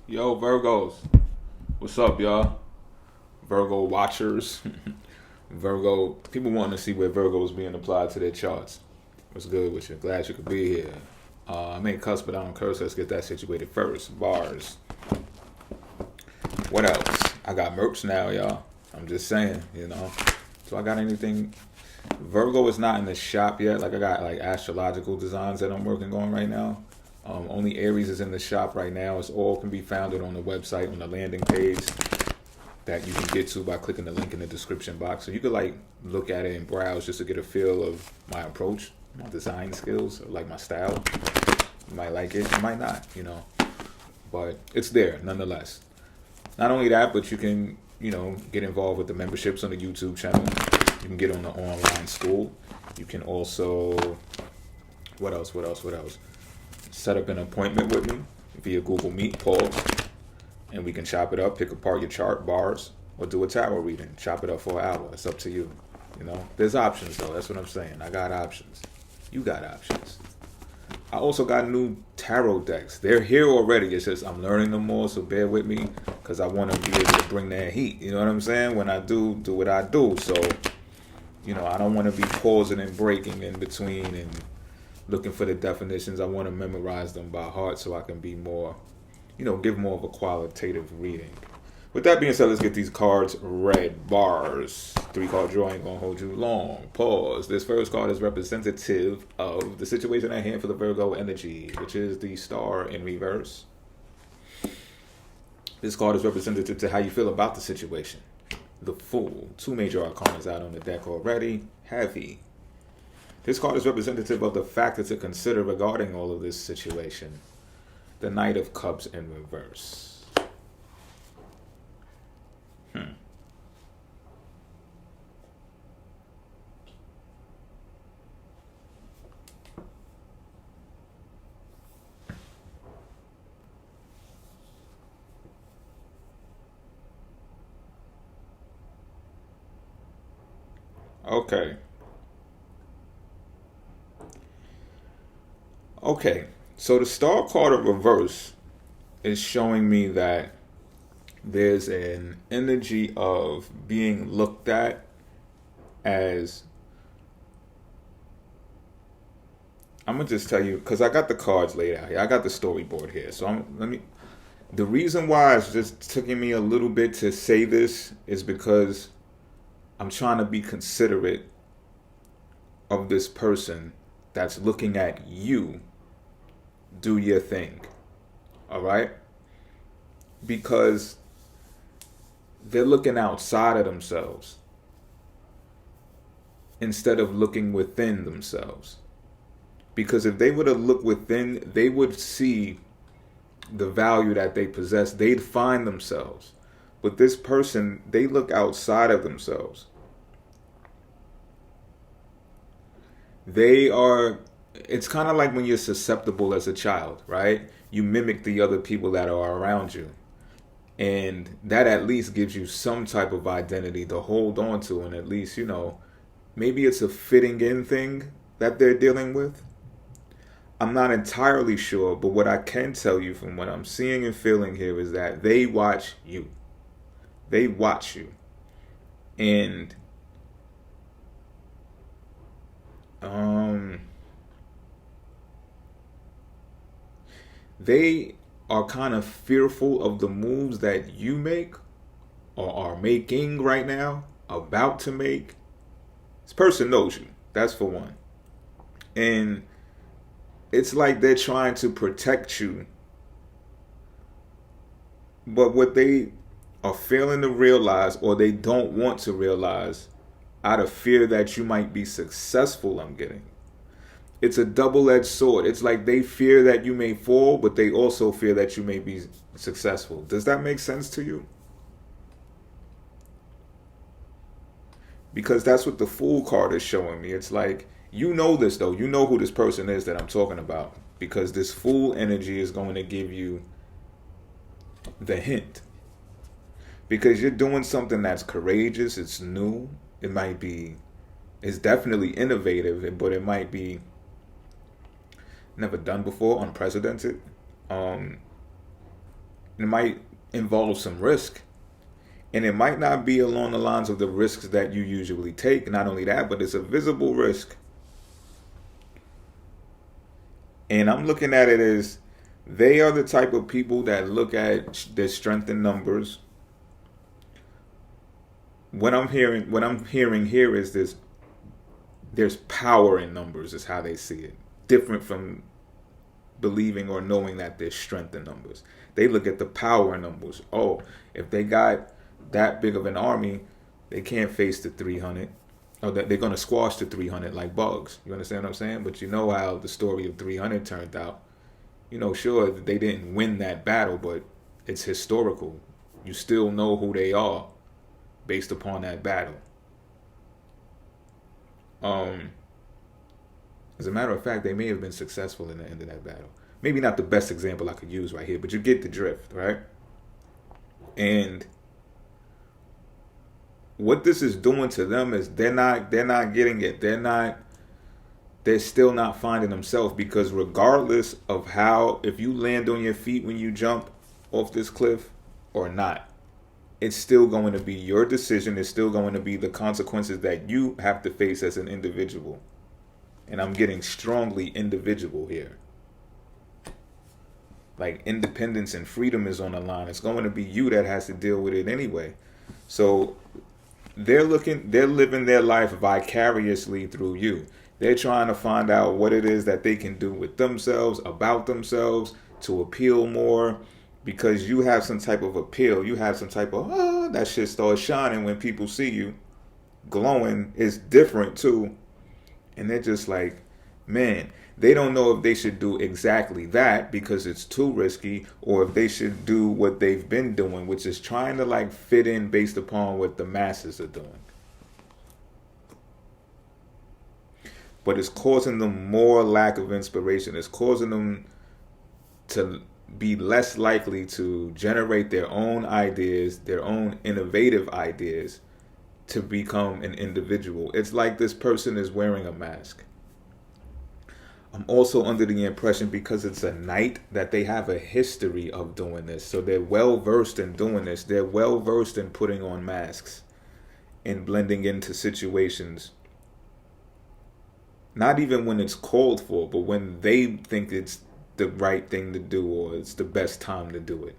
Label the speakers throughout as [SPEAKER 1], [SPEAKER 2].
[SPEAKER 1] Yo, Virgos. What's up, y'all? Virgo watchers. Virgo, people wanting to see where Virgo is being applied to their charts. What's good with you? Glad you could be here. I may cuss, but I don't curse. Let's get that situated first. Bars. What else? I got merch now, y'all. I'm just saying. So I got anything. Virgo is not in the shop yet. Like I got like astrological designs that I'm working on right now. Only Aries is in the shop right now. It's all can be found on the website on the landing page that you can get to by clicking the link in the description box. So you could like look at it and browse just to get a feel of my approach, my design skills, like my style. You might like it, you might not. But it's there nonetheless. Not only that, but you can, get involved with the memberships on the YouTube channel. You can get on the online school. You can also, what else? Set up an appointment with me via Google Meet, pause, and we can chop it up, pick apart your chart, bars, or do a tarot reading. Chop it up for an hour. It's up to you. There's options though. That's what I'm saying. I got options. You got options. I also got new tarot decks. They're here already. It's just I'm learning them more, so bear with me because I want to be able to bring that heat. You know what I'm saying? When I do what I do. So, I don't want to be pausing and breaking in between and looking for the definitions. I want to memorize them by heart so I can be more, give more of a qualitative reading. With that being said, let's get these cards read. Bars. 3-card draw ain't gonna hold you long. Pause. This first card is representative of the situation at hand for the Virgo energy, which is the Star in reverse. This card is representative to how you feel about the situation. The Fool. 2 major arcanas out on the deck already. Heavy. This card is representative of the factor to consider regarding all of this situation. The Knight of Cups in reverse. Okay, so the Star card of reverse is showing me that there's an energy of being looked at as, I'm gonna just tell you because I got the cards laid out here. I got the storyboard here. So the reason why it's just taking me a little bit to say this is because I'm trying to be considerate of this person that's looking at you do your thing. All right? Because they're looking outside of themselves instead of looking within themselves. Because if they were to look within, they would see the value that they possess. They'd find themselves. But this person, they look outside of themselves. It's kind of like when you're susceptible as a child, right? You mimic the other people that are around you. And that at least gives you some type of identity to hold on to. And at least, maybe it's a fitting in thing that they're dealing with. I'm not entirely sure, but what I can tell you from what I'm seeing and feeling here is that they watch you. They watch you. And they are kind of fearful of the moves that you make or are making right now, about to make. This person knows you. That's for one. And it's like they're trying to protect you. But what they are failing to realize, or they don't want to realize, out of fear that you might be successful, I'm getting. It's a double-edged sword. It's like they fear that you may fall, but they also fear that you may be successful. Does that make sense to you? Because that's what the Fool card is showing me. It's like, you know this though. You know who this person is that I'm talking about. Because this Fool energy is going to give you the hint. Because you're doing something that's courageous. It's new. It's definitely innovative, but it might be never done before, unprecedented. It might involve some risk. And it might not be along the lines of the risks that you usually take. Not only that, but it's a visible risk. And I'm looking at it as they are the type of people that look at their strength in numbers. What I'm hearing here is this: there's power in numbers, is how they see it. Different from believing or knowing that there's strength in numbers. They look at the power in numbers. Oh, if they got that big of an army, they can't face the 300. Or that they're going to squash the 300 like bugs. You understand what I'm saying? But you know how the story of 300 turned out. You know, sure, they didn't win that battle, but it's historical. You still know who they are based upon that battle. As a matter of fact, they may have been successful in the end of that battle. Maybe not the best example I could use right here, but you get the drift, right? And what this is doing to them is they're not getting it. They're still not finding themselves, because regardless of how, if you land on your feet when you jump off this cliff or not, it's still going to be your decision. It's still going to be the consequences that you have to face as an individual. And I'm getting strongly individual here. Like independence and freedom is on the line. It's going to be you that has to deal with it anyway. So they're living their life vicariously through you. They're trying to find out what it is that they can do with themselves, about themselves, to appeal more, because you have some type of appeal. You have some type of, that shit starts shining when people see you. Glowing is different too. And they're just like, man, they don't know if they should do exactly that because it's too risky, or if they should do what they've been doing, which is trying to like fit in based upon what the masses are doing. But it's causing them more lack of inspiration. It's causing them to be less likely to generate their own ideas, their own innovative ideas, to become an individual. It's like this person is wearing a mask. I'm also under the impression, because it's a night, that they have a history of doing this. So they're well versed in doing this. They're well versed in putting on masks and blending into situations. Not even when it's called for, but when they think it's the right thing to do, or it's the best time to do it.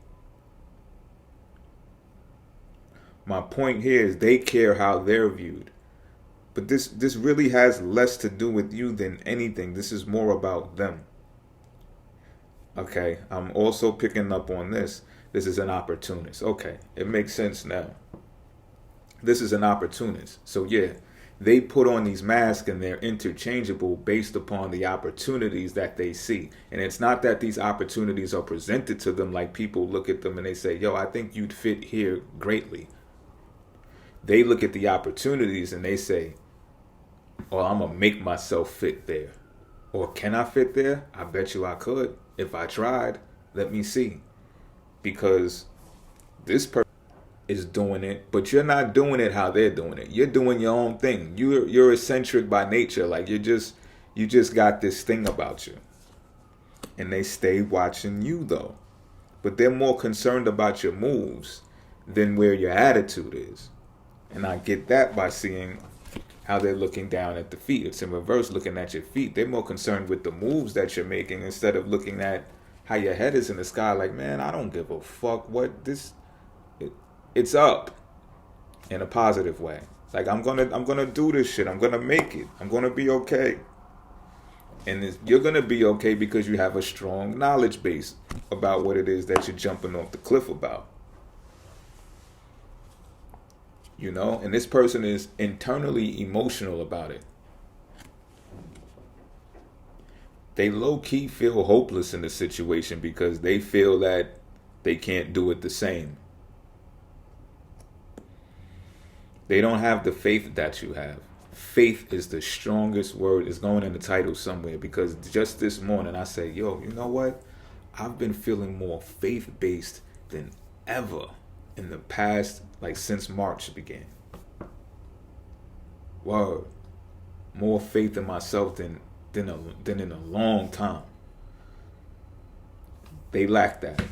[SPEAKER 1] My point here is they care how they're viewed. But this really has less to do with you than anything. This is more about them. Okay, I'm also picking up on this. This is an opportunist. Okay, it makes sense now. This is an opportunist. So yeah, they put on these masks and they're interchangeable based upon the opportunities that they see. And it's not that these opportunities are presented to them like people look at them and they say, yo, I think you'd fit here greatly. They look at the opportunities and they say, oh, I'm going to make myself fit there. Or can I fit there? I bet you I could. If I tried, let me see. Because this person is doing it, but you're not doing it how they're doing it. You're doing your own thing. You're eccentric by nature. Like you just got this thing about you. And they stay watching you though. But they're more concerned about your moves than where your attitude is. And I get that by seeing how they're looking down at the feet. It's in reverse, looking at your feet. They're more concerned with the moves that you're making instead of looking at how your head is in the sky. Like, man, I don't give a fuck what this. It's up in a positive way. Like I'm gonna do this shit. I'm gonna make it. I'm gonna be okay. And you're gonna be okay because you have a strong knowledge base about what it is that you're jumping off the cliff about. You know, and this person is internally emotional about it. They low-key feel hopeless in the situation because they feel that they can't do it the same. They don't have the faith that you have. Faith is the strongest word. It's going in the title somewhere, because just this morning I said, yo, you know what? I've been feeling more faith-based than ever in the past, like since March began. Word. More faith in myself than in a long time. They lack that.